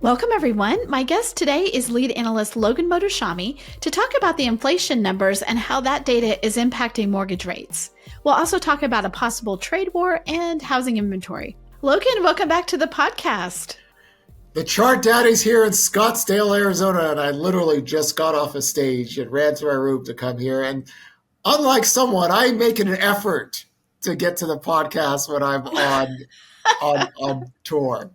Welcome, everyone. My guest today is Lead Analyst Logan Mohtashami to talk about the inflation numbers and how that data is impacting mortgage rates. We'll also talk about a possible trade war and housing inventory. Logan, welcome back to the podcast. The chart daddy's here in Scottsdale, Arizona, and I literally just got off a stage and ran to my room to come here. And unlike someone, I'm making an effort to get to the podcast when I'm on tour.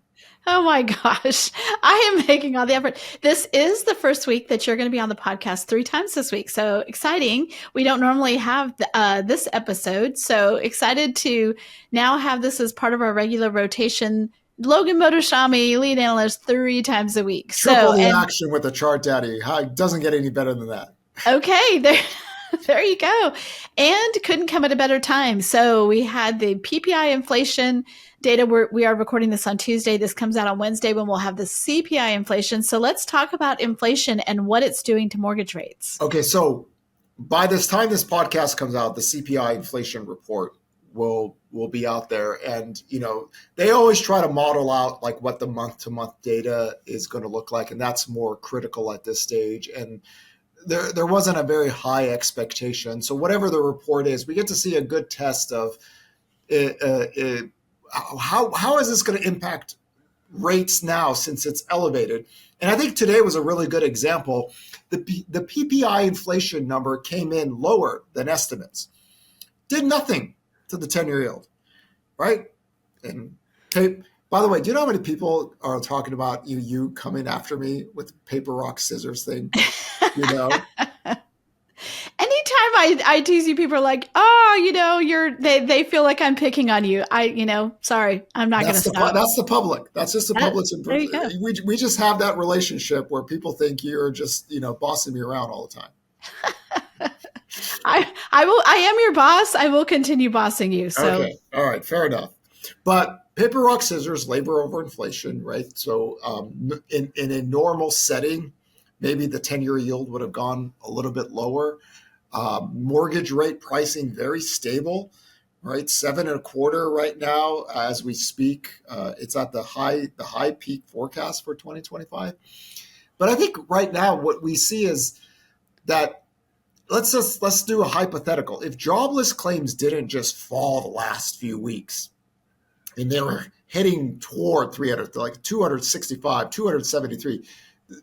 Oh my gosh, I am making all the effort. This is the first week that you're going to be on the podcast 3 times this week. So exciting. We don't normally have this episode. So excited to now have this as part of our regular rotation. Logan Mohtashami, lead analyst, 3 times a week. Triple the action with the chart daddy. It doesn't get any better than that. Okay, there you go. And couldn't come at a better time. So we had the PPI inflation data. We are recording this on Tuesday. This comes out on Wednesday when we'll have the CPI inflation. So let's talk about inflation and what it's doing to mortgage rates. Okay, so by this time this podcast comes out, the CPI inflation report will be out there. And, they always try to model out like what the month-to-month data is going to look like. And that's more critical at this stage. And there wasn't a very high expectation. So whatever the report is, we get to see a good test of how is this going to impact rates now since it's elevated. And I think today was a really good example. The PPI inflation number came in lower than estimates. Did nothing to the 10-year yield, right? And by the way, do you know how many people are talking about you coming after me with paper, rock, scissors thing? Anytime I tease you, people are like, they feel like I'm picking on you. Sorry, I'm not going to stop. That's the public. That's just the public's. There you go. We just have that relationship where people think you're just, bossing me around all the time. I am your boss. I will continue bossing you. So. Okay. All right. Fair enough. But paper, rock, scissors, labor over inflation, right? So in a normal setting, maybe the 10-year yield would have gone a little bit lower. Mortgage rate pricing very stable, right? 7.25 right now as we speak. It's at the high peak forecast for 2025. But I think right now what we see is that let's do a hypothetical. If jobless claims didn't just fall the last few weeks, and they were heading toward 300, like 265, 273.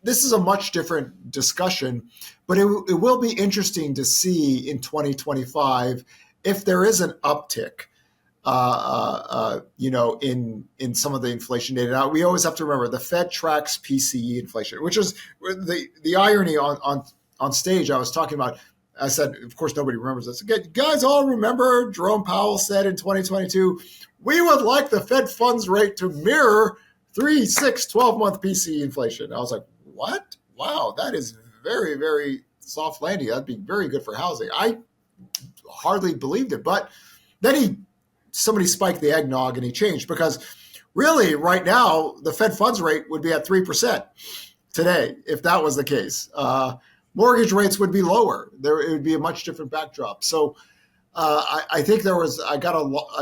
This is a much different discussion, but it will be interesting to see in 2025 if there is an uptick, in some of the inflation data. Now, we always have to remember the Fed tracks PCE inflation, which is the irony on stage I was talking about. I said, of course, nobody remembers this. You guys all remember Jerome Powell said in 2022, we would like the Fed funds rate to mirror 3, 6, 12-month PCE inflation. I was like, what? Wow, that is very, very soft landing. That'd be very good for housing. I hardly believed it. But then somebody spiked the eggnog and he changed, because really right now the Fed funds rate would be at 3% today if that was the case. Mortgage rates would be lower. It would be a much different backdrop. So I think I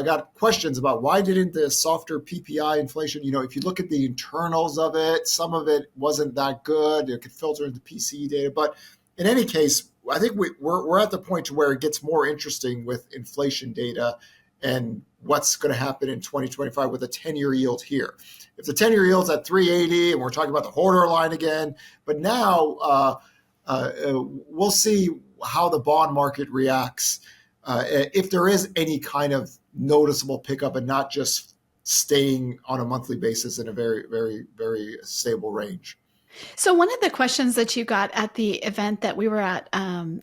got questions about why didn't the softer PPI inflation, if you look at the internals of it, some of it wasn't that good. It could filter into PCE data. But in any case, I think we're at the point to where it gets more interesting with inflation data and what's going to happen in 2025 with a 10-year yield here. If the 10-year yield's at 380 and we're talking about the hoarder line again, but now we'll see how the bond market reacts if there is any kind of noticeable pickup and not just staying on a monthly basis in a very, very, very stable range. So one of the questions that you got at the event that we were at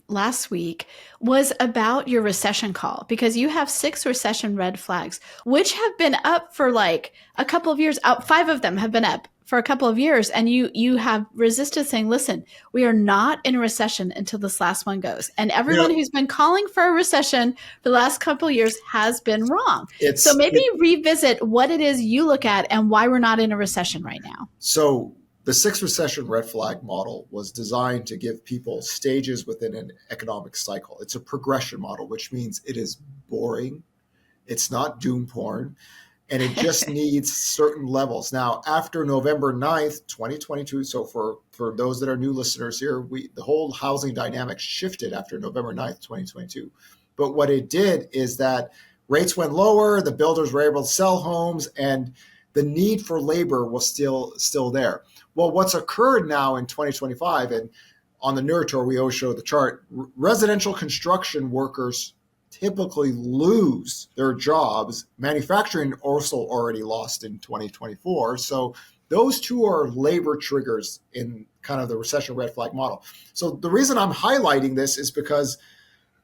last week was about your recession call, because you have 6 recession red flags, which have been up for like a couple of years. 5 of them have been up for a couple of years. And you have resisted saying, listen, we are not in a recession until this last one goes. And everyone who's been calling for a recession for the last couple of years has been wrong. So maybe revisit what it is you look at and why we're not in a recession right now. So the 6 recession red flag model was designed to give people stages within an economic cycle. It's a progression model, which means it is boring. It's not doom porn. and it just needs certain levels. Now, after November 9th, 2022, so for those that are new listeners here, the whole housing dynamic shifted after November 9th, 2022. But what it did is that rates went lower, the builders were able to sell homes, and the need for labor was still there. Well, what's occurred now in 2025, and on the Newer Tour, we always show the chart, residential construction workers typically lose their jobs. Manufacturing also already lost in 2024. So those two are labor triggers in kind of the recession red flag model. So the reason I'm highlighting this is because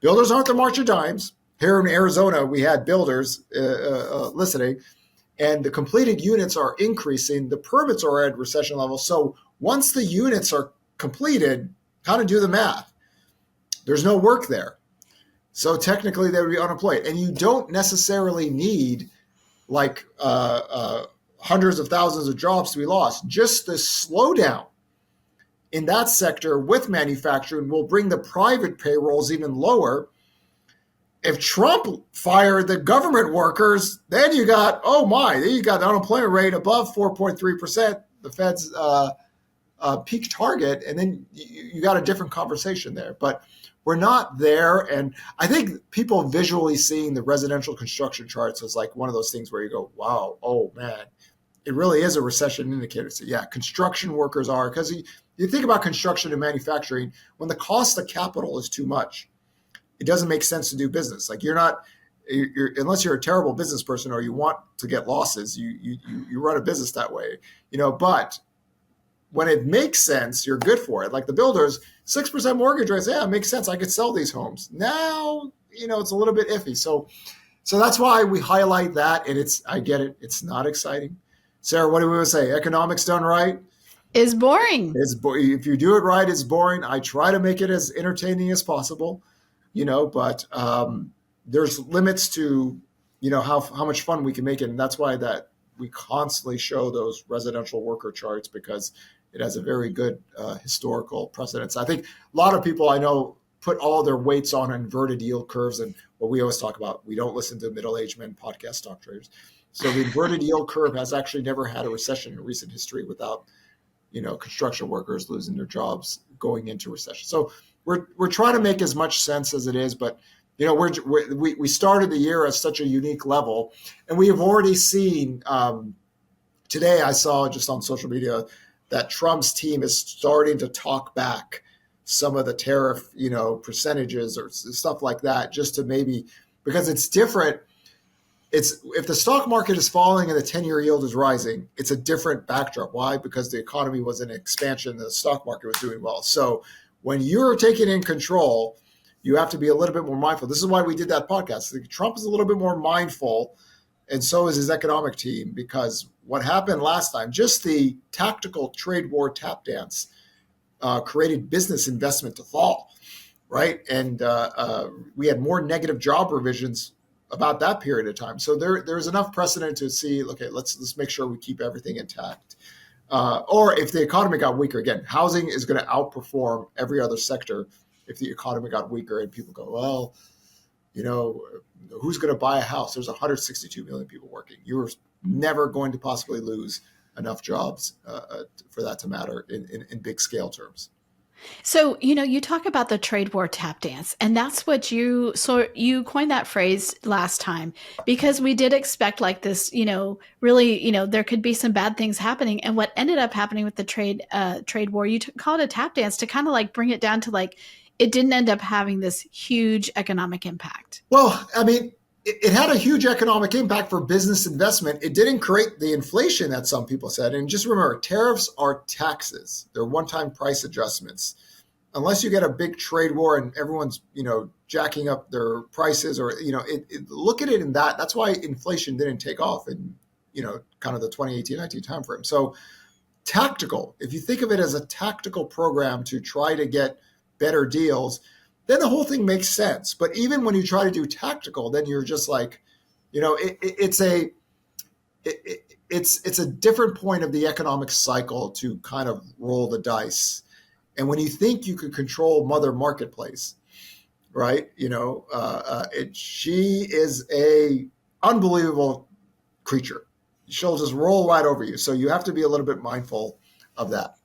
builders aren't the march of dimes. Here in Arizona, we had builders listening, and the completed units are increasing. The permits are at recession levels. So once the units are completed, kind of do the math. There's no work there. So technically they would be unemployed. And you don't necessarily need like hundreds of thousands of jobs to be lost. Just the slowdown in that sector with manufacturing will bring the private payrolls even lower. If Trump fired the government workers, then you got, then you got the unemployment rate above 4.3%, the Fed's peak target, and then you got a different conversation there. But we're not there. And I think people visually seeing the residential construction charts is like one of those things where you go, wow, oh man, it really is a recession indicator. So yeah, construction workers are, because you think about construction and manufacturing, when the cost of capital is too much, it doesn't make sense to do business. Like unless you're a terrible business person or you want to get losses, you run a business that way, but when it makes sense, you're good for it. Like the builders, 6% mortgage rates. Yeah, it makes sense. I could sell these homes. Now, it's a little bit iffy. So that's why we highlight that. And I get it. It's not exciting. Sarah, what do we say? Economics done right is boring. If you do it right, it's boring. I try to make it as entertaining as possible, but there's limits to, how much fun we can make it. And that's why that we constantly show those residential worker charts, because it has a very good historical precedence. I think a lot of people I know put all their weights on inverted yield curves. And what we always talk about, we don't listen to middle-aged men podcast stock traders. So the inverted yield curve has actually never had a recession in recent history without, construction workers losing their jobs going into recession. So we're trying to make as much sense as it is, but we started the year at such a unique level, and we have already seen today. I saw just on social media that Trump's team is starting to talk back some of the tariff, percentages or stuff like that, just to maybe, because it's different. If the stock market is falling and the 10-year yield is rising, it's a different backdrop. Why? Because the economy was in expansion, the stock market was doing well. So when you're taking in control, you have to be a little bit more mindful. This is why we did that podcast. Trump is a little bit more mindful, and so is his economic team, because what happened last time, just the tactical trade war tap dance created business investment to fall, right? And we had more negative job revisions about that period of time. So there's enough precedent to see, okay, let's make sure we keep everything intact. Or if the economy got weaker, again, housing is going to outperform every other sector if the economy got weaker and people go, well, who's going to buy a house? There's 162 million people working. You're never going to possibly lose enough jobs for that to matter in big scale terms. So, you talk about the trade war tap dance, and that's what you coined that phrase last time, because we did expect like this, really, there could be some bad things happening. And what ended up happening with the trade war, you called it a tap dance to kind of like bring it down to like, it didn't end up having this huge economic impact. Well, I mean, it had a huge economic impact for business investment. It didn't create the inflation that some people said. And just remember, tariffs are taxes. They're one-time price adjustments. Unless you get a big trade war and everyone's, jacking up their prices or, look at it in that. That's why inflation didn't take off in, kind of the 2018-19 timeframe. So tactical, if you think of it as a tactical program to try to get better deals, then the whole thing makes sense. But even when you try to do tactical, then you're just like, it's a different point of the economic cycle to kind of roll the dice. And when you think you could control Mother Marketplace, right? She is a unbelievable creature. She'll just roll right over you. So you have to be a little bit mindful of that.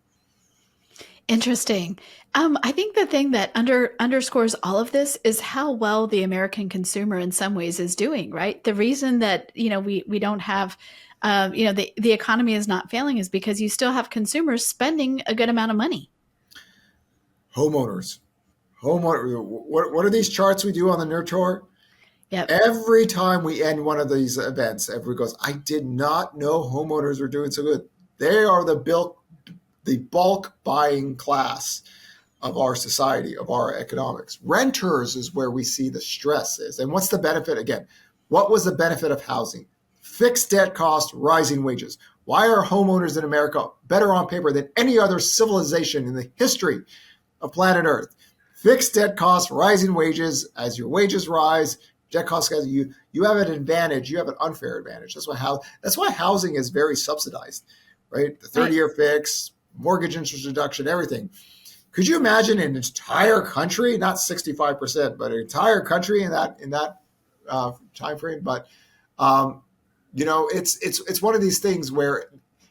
Interesting. I think the thing that underscores all of this is how well the American consumer in some ways is doing, right? The reason that, we don't have, the economy is not failing is because you still have consumers spending a good amount of money. Homeowners. What are these charts we do on the Nerd Tour? Yep. Every time we end one of these events, everyone goes, I did not know homeowners were doing so good. They are the bulk buying class of our society, of our economics. Renters is where we see the stress is. And what's the benefit? Again, what was the benefit of housing? Fixed debt cost, rising wages. Why are homeowners in America better on paper than any other civilization in the history of planet Earth? Fixed debt costs, rising wages. As your wages rise, debt costs, you have an advantage. You have an unfair advantage. That's why housing is very subsidized, right? The 30-year fix, mortgage interest reduction, everything. Could you imagine an entire country, not 65%, but an entire country in that time frame? But it's one of these things where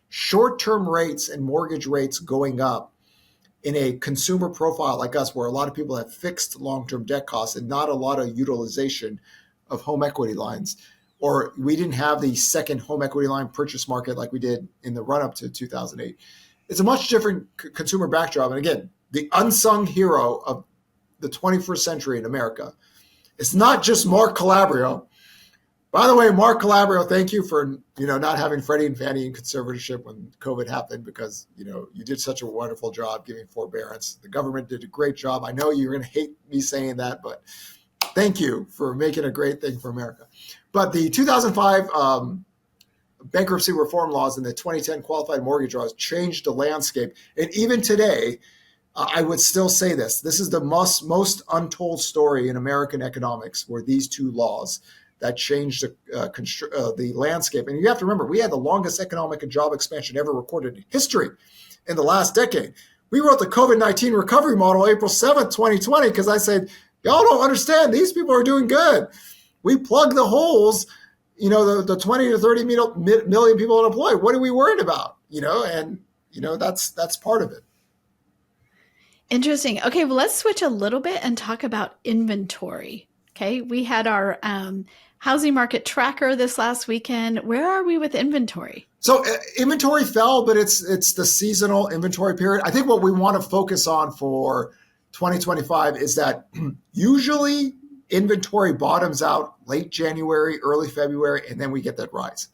short-term rates and mortgage rates going up in a consumer profile like us, where a lot of people have fixed long-term debt costs and not a lot of utilization of home equity lines, or we didn't have the second home equity line purchase market like we did in the run-up to 2008. It's a much different consumer backdrop. And again, the unsung hero of the 21st century in America, it's not just Mark Calabria. By the way, Mark Calabria, thank you for not having Freddie and Fannie in conservatorship when COVID happened, because you did such a wonderful job giving forbearance. The government did a great job. I know you're going to hate me saying that, but thank you for making a great thing for America. But the 2005 bankruptcy reform laws and the 2010 qualified mortgage laws changed the landscape. And even today, I would still say this. This is the most untold story in American economics, were these two laws that changed the landscape. And you have to remember, we had the longest economic and job expansion ever recorded in history in the last decade. We wrote the COVID-19 recovery model April 7th, 2020, because I said, y'all don't understand. These people are doing good. We plugged the holes, the 20 to 30 million people unemployed. What are we worried about? That's part of it. Interesting. Okay, well, let's switch a little bit and talk about inventory. Okay, we had our housing market tracker this last weekend. Where are we with inventory? So inventory fell, but it's the seasonal inventory period. I think what we want to focus on for 2025 is that usually inventory bottoms out late January, early February, and then we get that rise.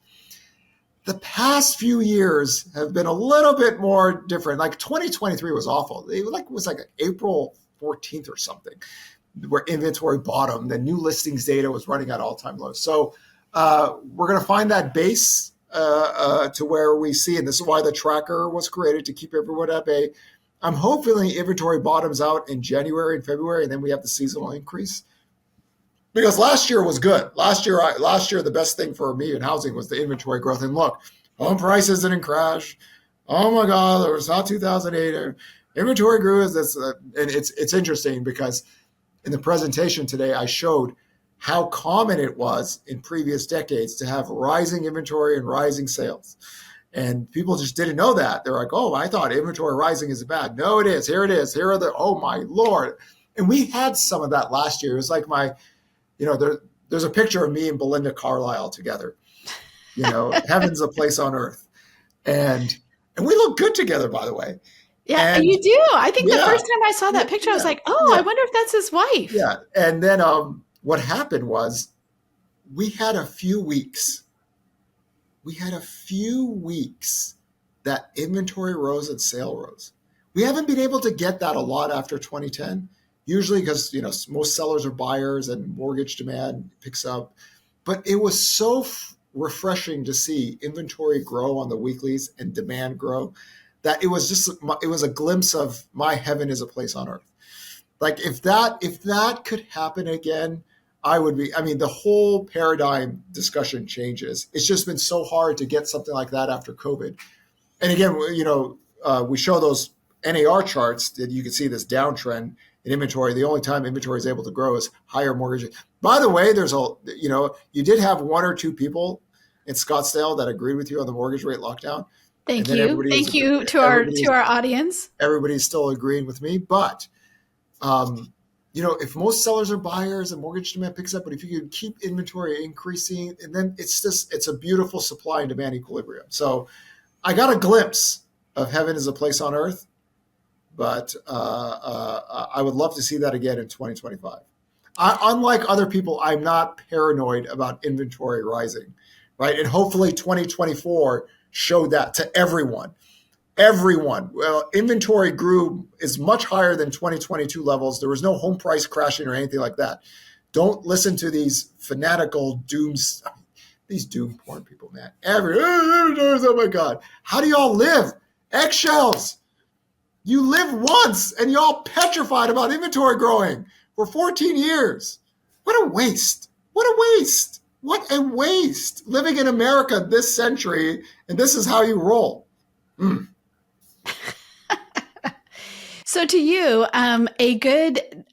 The past few years have been a little bit more different. Like 2023 was awful. It was like April 14th or something, where inventory bottomed. The new listings data was running at all-time lows. So we're going to find that base to where we see, and this is why the tracker was created, to keep everyone at bay. I'm hoping the inventory bottoms out in January and February, and then we have the seasonal increase. Because last year was good. Last year, the best thing for me in housing was the inventory growth. And look, home prices didn't crash. Oh my God, it was not 2008. Inventory grew. And it's interesting because in the presentation today, I showed how common it was in previous decades to have rising inventory and rising sales. And people just didn't know that. They're like, oh, I thought inventory rising is bad. No, it is. Here it is. Here are oh my Lord. And we had some of that last year. It was like there's a picture of me and Belinda Carlisle together. Heaven's a place on earth. And we look good together, by the way. Yeah, and you do. I think the first time I saw that picture, I was like, I wonder if that's his wife. Yeah. And then what happened was we had a few weeks that inventory rose and sale rose. We haven't been able to get that a lot after 2010. Usually because, most sellers are buyers and mortgage demand picks up. But it was so refreshing to see inventory grow on the weeklies and demand grow that it was a glimpse of my heaven is a place on earth. Like if that could happen again, the whole paradigm discussion changes. It's just been so hard to get something like that after COVID. And again, we show those NAR charts that you can see this downtrend in inventory. The only time inventory is able to grow is higher mortgages. By the way, you did have one or two people in Scottsdale that agreed with you on the mortgage rate lockdown. And Thank then you. Thank you to our audience. Everybody's still agreeing with me. But, if most sellers are buyers and mortgage demand picks up, but if you could keep inventory increasing, and then it's a beautiful supply and demand equilibrium. So I got a glimpse of heaven as a place on earth, but I would love to see that again in 2025. Unlike other people, I'm not paranoid about inventory rising, right? And hopefully 2024 showed that to everyone. Well, inventory is much higher than 2022 levels. There was no home price crashing or anything like that. Don't listen to these fanatical these doom porn people, man. Oh my God. How do y'all live? Eggshells. You live once and y'all petrified about inventory growing for 14 years. What a waste. What a waste. What a waste. Living in America this century, and this is how you roll. So to you,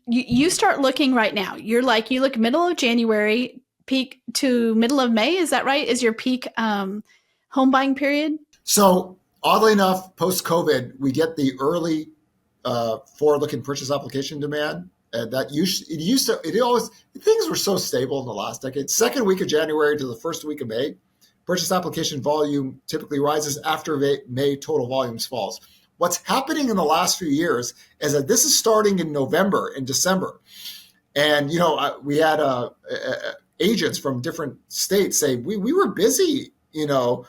you start looking right now. You look middle of January, peak to middle of May. Is that right? Is your peak home buying period? So oddly enough, post-COVID, we get the early forward-looking purchase application demand. Things were so stable in the last decade. Second week of January to the first week of May, purchase application volume typically rises. After May, total volumes falls. What's happening in the last few years is that this is starting in November and December. And, we had agents from different states say, we were busy, the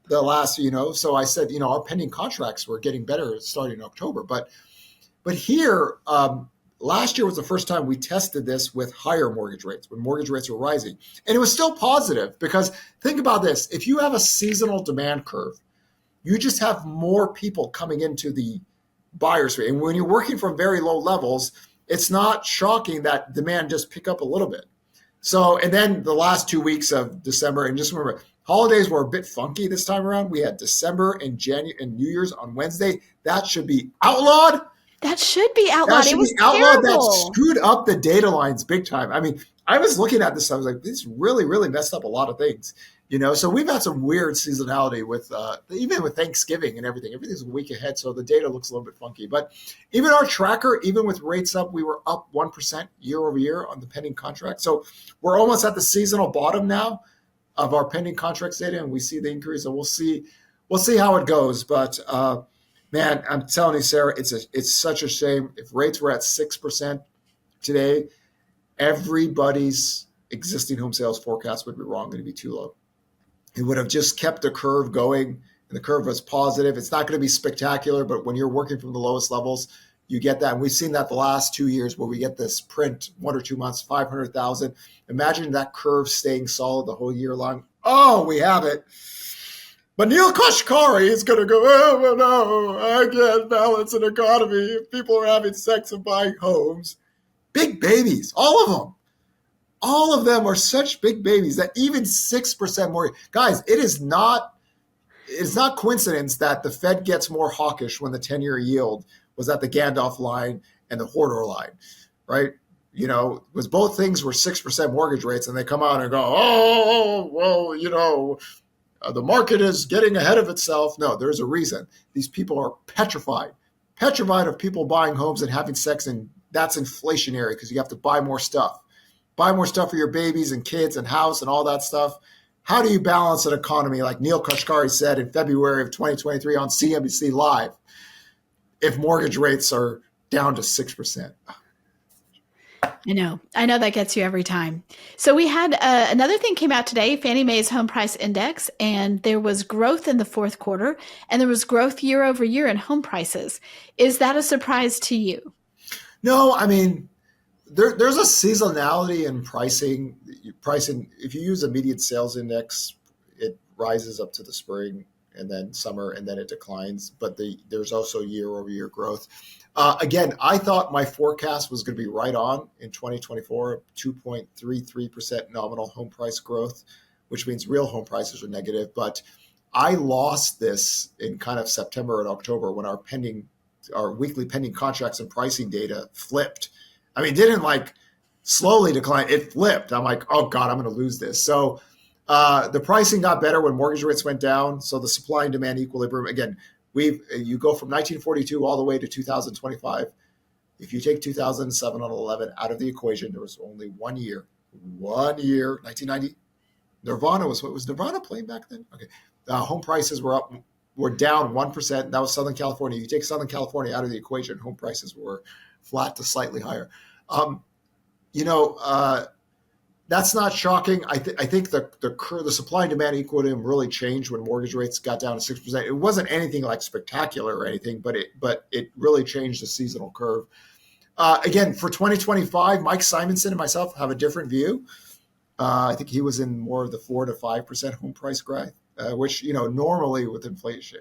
last, so I said, our pending contracts were getting better starting in October. But here, last year was the first time we tested this with higher mortgage rates, when mortgage rates were rising. And it was still positive because think about this. If you have a seasonal demand curve, you just have more people coming into the buyer's rate. And when you're working from very low levels, it's not shocking that demand just pick up a little bit. So, and then the last 2 weeks of December, and just remember, holidays were a bit funky this time around. We had December and January and New Year's on Wednesday. That should be outlawed. That should be outlawed. It was outlawed. terrible. That screwed up the data lines big time. I mean, I was looking at this. I was like, this really, really messed up a lot of things. So we've had some weird seasonality with even with Thanksgiving and everything. Everything's a week ahead, so the data looks a little bit funky. But even our tracker, even with rates up, we were up 1% year over year on the pending contract. So we're almost at the seasonal bottom now of our pending contracts data, and we see the increase. And we'll see how it goes. But man, I'm telling you, Sarah, it's such a shame. If rates were at 6% today, everybody's existing home sales forecast would be wrong. Going to be too low. It would have just kept the curve going, and the curve was positive. It's not going to be spectacular, but when you're working from the lowest levels, you get that. And we've seen that the last 2 years where we get this print 1 or 2 months, 500,000. Imagine that curve staying solid the whole year long. Oh, we have it. But Neil Kashkari is going to go, oh, no, I can't balance an economy if people are having sex and buying homes. Big babies, all of them. All of them are such big babies that even 6% more. Guys, it's not coincidence that the Fed gets more hawkish when the 10-year yield was at the Gandalf line and the Hodor line, right? Was both things were 6% mortgage rates, and they come out and go, oh, well, the market is getting ahead of itself. No, there's a reason. These people are petrified of people buying homes and having sex, and that's inflationary because you have to buy more stuff. Buy more stuff for your babies and kids and house and all that stuff. How do you balance an economy, like Neil Kashkari said in February of 2023 on CNBC Live, if mortgage rates are down to 6%? I know that gets you every time. So we had another thing came out today, Fannie Mae's Home Price Index, and there was growth in the fourth quarter, and there was growth year over year in home prices. Is that a surprise to you? No, I mean, there's a seasonality in pricing. Pricing, if you use a median sales index, it rises up to the spring and then summer, and then it declines. But there's also year-over-year growth. Again, I thought my forecast was going to be right on in 2024, 2.33% nominal home price growth, which means real home prices are negative. But I lost this in kind of September and October when our weekly pending contracts and pricing data flipped. I mean, it didn't like slowly decline. It flipped. I'm like, oh God, I'm going to lose this. So The pricing got better when mortgage rates went down. So the supply and demand equilibrium, again, you go from 1942 all the way to 2025. If you take 2007 and 11 out of the equation, there was only 1 year, 1990. Was Nirvana playing back then? Okay. Home prices were down 1%. That was Southern California. You take Southern California out of the equation, home prices were flat to slightly higher. That's not shocking. I think the supply and demand equilibrium really changed when mortgage rates got down to 6%. It wasn't anything like spectacular or anything, but it really changed the seasonal curve. Again, for 2025, Mike Simonson and myself have a different view. I think he was in more of the 4 to 5% home price growth, which normally with inflation,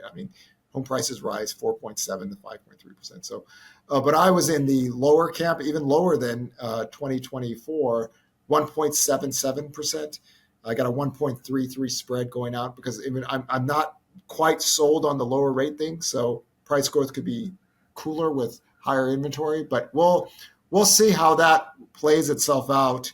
home prices rise 4.7 to 5.3%. So, but I was in the lower camp, even lower than 2024. 1.77%. I got a 1.33 spread going out because I'm not quite sold on the lower rate thing. So price growth could be cooler with higher inventory, but we'll see how that plays itself out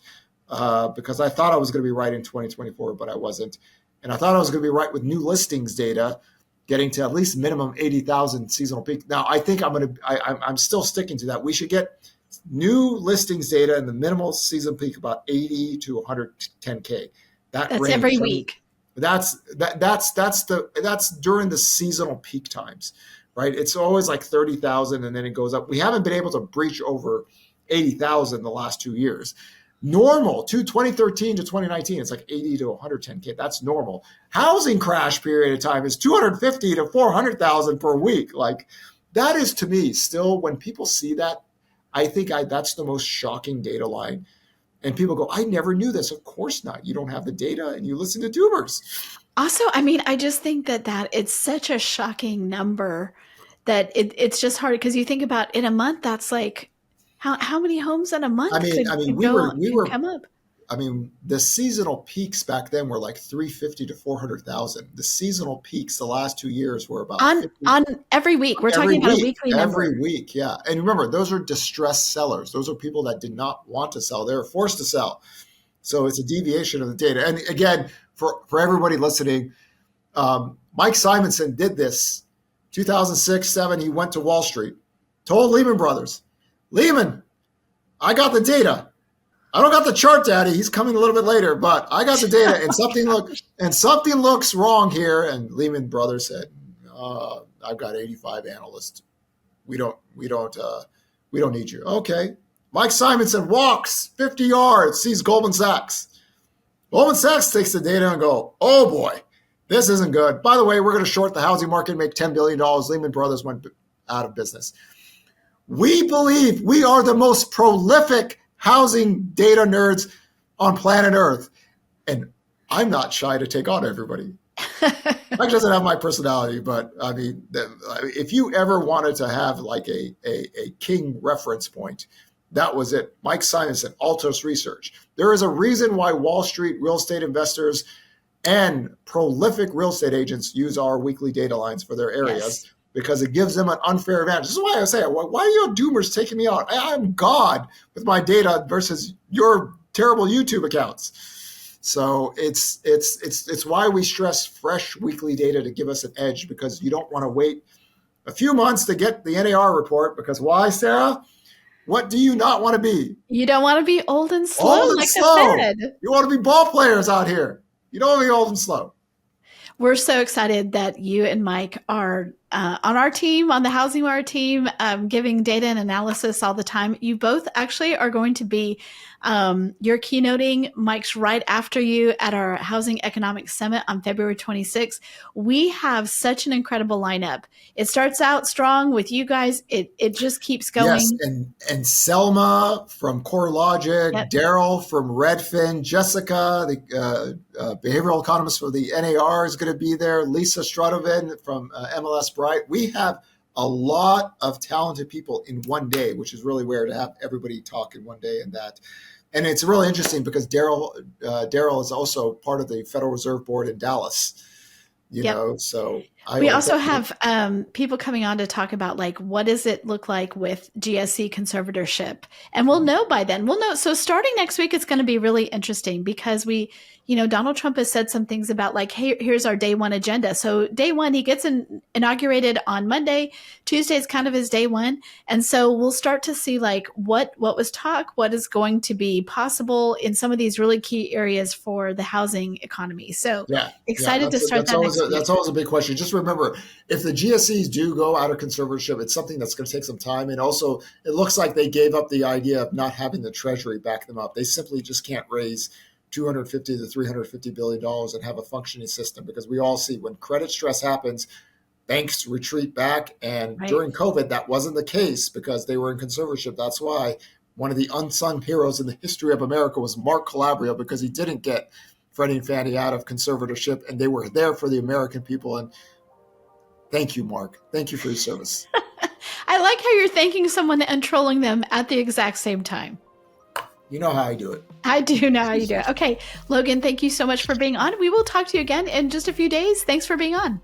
because I thought I was going to be right in 2024, but I wasn't. And I thought I was going to be right with new listings data, getting to at least minimum 80,000 seasonal peak. Now I think I'm still sticking to that. We should get new listings data in the minimal season peak about 80 to 110K. That's range, every week. That's during the seasonal peak times, right? It's always like 30,000 and then it goes up. We haven't been able to breach over 80,000 the last 2 years. Normal to 2013 to 2019, it's like 80 to 110K. That's normal. Housing crash period of time is 250 to 400,000 per week. Like that is to me still when people see that, I think that's the most shocking data line. And people go, I never knew this. Of course not. You don't have the data and you listen to tubers. Also, I just think that it's such a shocking number that it's just hard because you think about in a month, that's like how many homes in a month could come up? The seasonal peaks back then were like 350 to 400,000. The seasonal peaks the last 2 years were about on every week. We're talking about a weekly number. Every week, yeah. And remember, those are distressed sellers. Those are people that did not want to sell. They were forced to sell. So it's a deviation of the data. And again, for everybody listening, Mike Simonson did this 2006, 7. He went to Wall Street, told Lehman Brothers, Lehman, I got the data. I don't got the chart, Daddy. He's coming a little bit later, but I got the data, and something looks wrong here. And Lehman Brothers said, "I've got 85 analysts. We don't need you." Okay. Mike Simonson walks 50 yards, sees Goldman Sachs. Goldman Sachs takes the data and go, "Oh boy, this isn't good. By the way, we're going to short the housing market and make $10 billion." Lehman Brothers went out of business. We believe we are the most prolific housing data nerds on planet Earth. And I'm not shy to take on everybody. Mike doesn't have my personality, but if you ever wanted to have like a king reference point, that was it. Mike Simonson, Altos Research. There is a reason why Wall Street real estate investors and prolific real estate agents use our weekly data lines for their areas. Yes. Because it gives them an unfair advantage. This is why I say, why are you doomers taking me out? I'm God with my data versus your terrible YouTube accounts. So it's why we stress fresh weekly data to give us an edge, because you don't want to wait a few months to get the NAR report. Because why, Sarah? What do you not want to be? You don't want to be old and slow the Fed. You want to be ball players out here. You don't want to be old and slow. We're so excited that you and Mike are on our team, on the HousingWire team, giving data and analysis all the time. You both actually are going to be, you're keynoting. Mike's right after you at our Housing Economic Summit on February 26th. We have such an incredible lineup. It starts out strong with you guys. It just keeps going. Yes, and Selma from CoreLogic, yep. Daryl from Redfin, Jessica, the behavioral economist for the NAR is going to be there, Lisa Stratovin from MLS Bright. We have a lot of talented people in one day, which is really rare to have everybody talk in one day. And it's really interesting because Daryl is also part of the Federal Reserve Board in Dallas, you know, so. I We will also definitely. have people coming on to talk about like what does it look like with GSE conservatorship, and we'll know by then. We'll know. So starting next week, it's going to be really interesting because Donald Trump has said some things about like, hey, here's our day one agenda. So day one, he gets inaugurated on Monday. Tuesday is kind of his day one, and so we'll start to see like what was talk, what is going to be possible in some of these really key areas for the housing economy. So Yeah, yeah, excited to start that next week. that's always a big question. Just remember, if the GSEs do go out of conservatorship, it's something that's going to take some time. And also, it looks like they gave up the idea of not having the Treasury back them up. They simply just can't raise 250 to 350 billion dollars and have a functioning system, because we all see when credit stress happens, banks retreat back. And Right. during COVID, that wasn't the case because they were in conservatorship. That's why one of the unsung heroes in the history of America was Mark Calabria, because he didn't get Freddie and Fannie out of conservatorship, and they were there for the American people. And thank you, Mark. Thank you for your service. I like how you're thanking someone and trolling them at the exact same time. You know how I do it. I do know how you do it. Okay, Logan, thank you so much for being on. We will talk to you again in just a few days. Thanks for being on.